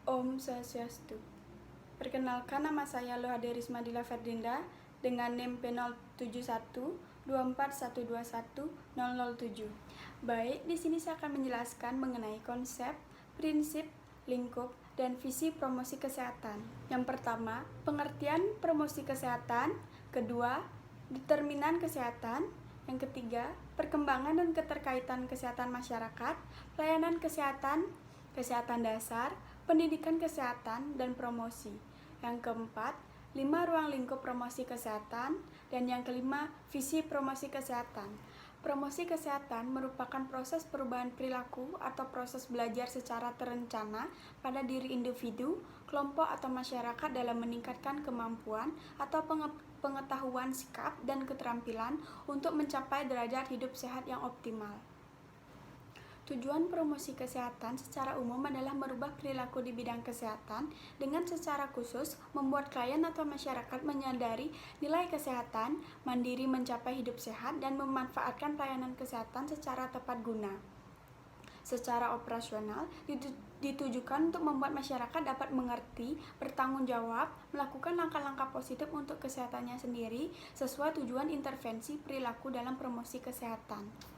Om Swastiastu. Perkenalkan, nama saya Lohade Risma Dila Ferdinda dengan NIM P07124121007. Baik, di sini saya akan menjelaskan mengenai konsep, prinsip, lingkup, dan visi promosi kesehatan. Yang pertama, pengertian promosi kesehatan. Kedua, determinan kesehatan. Yang ketiga, perkembangan dan keterkaitan kesehatan masyarakat, pelayanan kesehatan, kesehatan dasar, pendidikan kesehatan, dan promosi. Yang keempat, 5 ruang lingkup promosi kesehatan. Dan yang kelima, visi promosi kesehatan. Promosi kesehatan merupakan proses perubahan perilaku atau proses belajar secara terencana pada diri individu, kelompok atau masyarakat dalam meningkatkan kemampuan atau pengetahuan sikap dan keterampilan untuk mencapai derajat hidup sehat yang optimal. Tujuan promosi kesehatan secara umum adalah merubah perilaku di bidang kesehatan dengan secara khusus membuat klien atau masyarakat menyadari nilai kesehatan, mandiri mencapai hidup sehat, dan memanfaatkan pelayanan kesehatan secara tepat guna. Secara operasional, ditujukan untuk membuat masyarakat dapat mengerti, bertanggung jawab, melakukan langkah-langkah positif untuk kesehatannya sendiri sesuai tujuan intervensi perilaku dalam promosi kesehatan.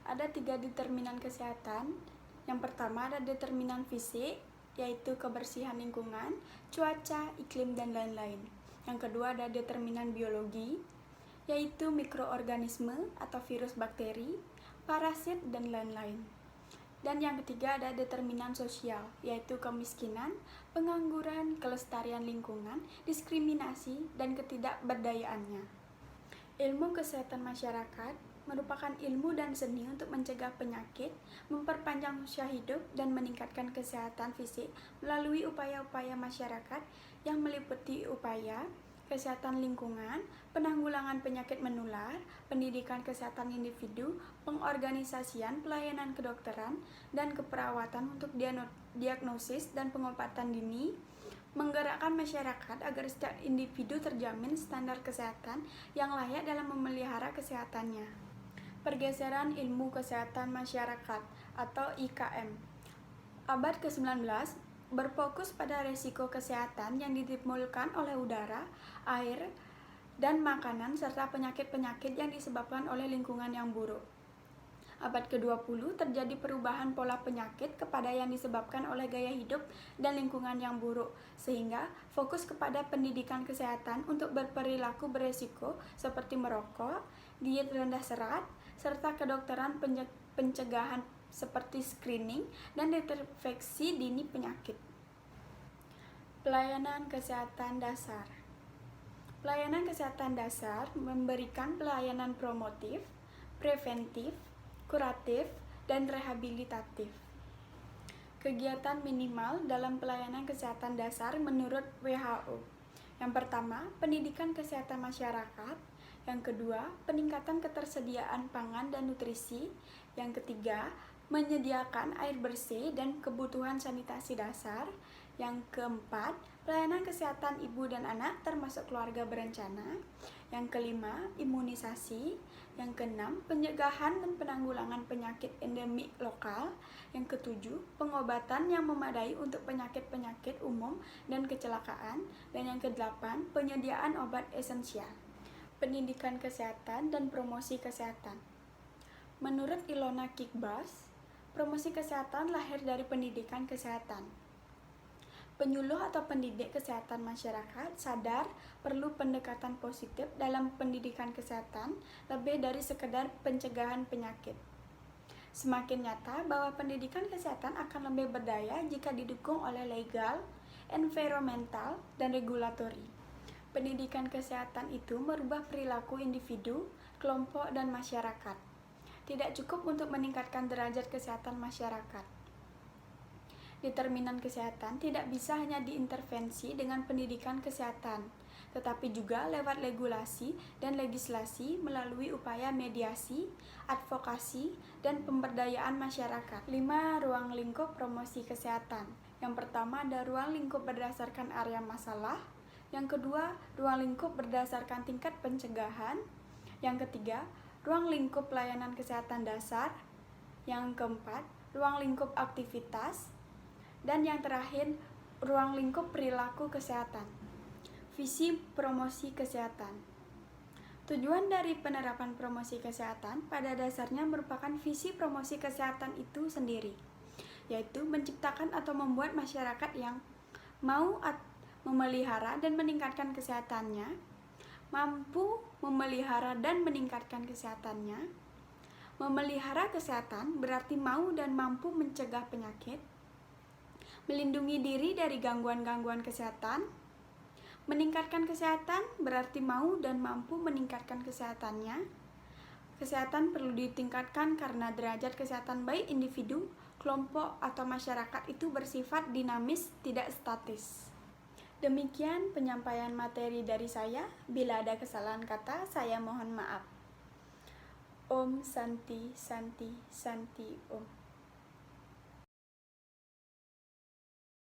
Ada 3 determinan kesehatan. Yang pertama ada determinan fisik, yaitu kebersihan lingkungan, cuaca, iklim, dan lain-lain. Yang kedua ada determinan biologi, yaitu mikroorganisme atau virus, bakteri, parasit, dan lain-lain. Dan yang ketiga ada determinan sosial, yaitu kemiskinan, pengangguran, kelestarian lingkungan, diskriminasi, dan ketidakberdayaannya. Ilmu kesehatan masyarakat merupakan ilmu dan seni untuk mencegah penyakit, memperpanjang usia hidup, dan meningkatkan kesehatan fisik melalui upaya-upaya masyarakat yang meliputi upaya kesehatan lingkungan, penanggulangan penyakit menular, pendidikan kesehatan individu, pengorganisasian pelayanan kedokteran dan keperawatan untuk diagnosis dan pengobatan dini, menggerakkan masyarakat agar setiap individu terjamin standar kesehatan yang layak dalam memelihara kesehatannya. Pergeseran ilmu kesehatan masyarakat atau IKM. Abad ke-19 berfokus pada risiko kesehatan yang ditimbulkan oleh udara, air, dan makanan serta penyakit-penyakit yang disebabkan oleh lingkungan yang buruk. Abad ke-20 terjadi perubahan pola penyakit kepada yang disebabkan oleh gaya hidup dan lingkungan yang buruk, sehingga fokus kepada pendidikan kesehatan untuk berperilaku beresiko seperti merokok, diet rendah serat, serta kedokteran pencegahan seperti screening dan deteksi dini penyakit. Pelayanan kesehatan dasar. Pelayanan kesehatan dasar memberikan pelayanan promotif, preventif, kuratif, dan rehabilitatif. Kegiatan minimal dalam pelayanan kesehatan dasar menurut WHO. Yang pertama, pendidikan kesehatan masyarakat. Yang kedua, peningkatan ketersediaan pangan dan nutrisi. Yang ketiga, menyediakan air bersih dan kebutuhan sanitasi dasar. Yang keempat, pelayanan kesehatan ibu dan anak termasuk keluarga berencana. Yang kelima, imunisasi. Yang keenam, pencegahan dan penanggulangan penyakit endemik lokal. Yang ketujuh, pengobatan yang memadai untuk penyakit-penyakit umum dan kecelakaan. Dan yang kedelapan, penyediaan obat esensial. Pendidikan kesehatan dan promosi kesehatan. Menurut Ilona Kikbas, promosi kesehatan lahir dari pendidikan kesehatan. Penyuluh atau pendidik kesehatan masyarakat sadar perlu pendekatan positif dalam pendidikan kesehatan lebih dari sekedar pencegahan penyakit. Semakin nyata bahwa pendidikan kesehatan akan lebih berdaya jika didukung oleh legal, environmental, dan regulatory. Pendidikan kesehatan itu merubah perilaku individu, kelompok, dan masyarakat. Tidak cukup untuk meningkatkan derajat kesehatan masyarakat. Determinan kesehatan tidak bisa hanya diintervensi dengan pendidikan kesehatan, tetapi juga lewat regulasi dan legislasi melalui upaya mediasi, advokasi, dan pemberdayaan masyarakat. 5 ruang lingkup promosi kesehatan. Yang pertama ada ruang lingkup berdasarkan area masalah. Yang kedua, ruang lingkup berdasarkan tingkat pencegahan. Yang ketiga, ruang lingkup pelayanan kesehatan dasar. Yang keempat, ruang lingkup aktivitas. Dan yang terakhir, ruang lingkup perilaku kesehatan. Visi promosi kesehatan. Tujuan dari penerapan promosi kesehatan pada dasarnya merupakan visi promosi kesehatan itu sendiri, yaitu menciptakan atau membuat masyarakat yang mau memelihara dan meningkatkan kesehatannya, mampu memelihara dan meningkatkan kesehatannya. Memelihara kesehatan berarti mau dan mampu mencegah penyakit, melindungi diri dari gangguan-gangguan kesehatan. Meningkatkan kesehatan berarti mau dan mampu meningkatkan kesehatannya. Kesehatan perlu ditingkatkan karena derajat kesehatan baik individu, kelompok, atau masyarakat itu bersifat dinamis, tidak statis. Demikian penyampaian materi dari saya. Bila ada kesalahan kata, saya mohon maaf. Om Santi Santi Santi Om.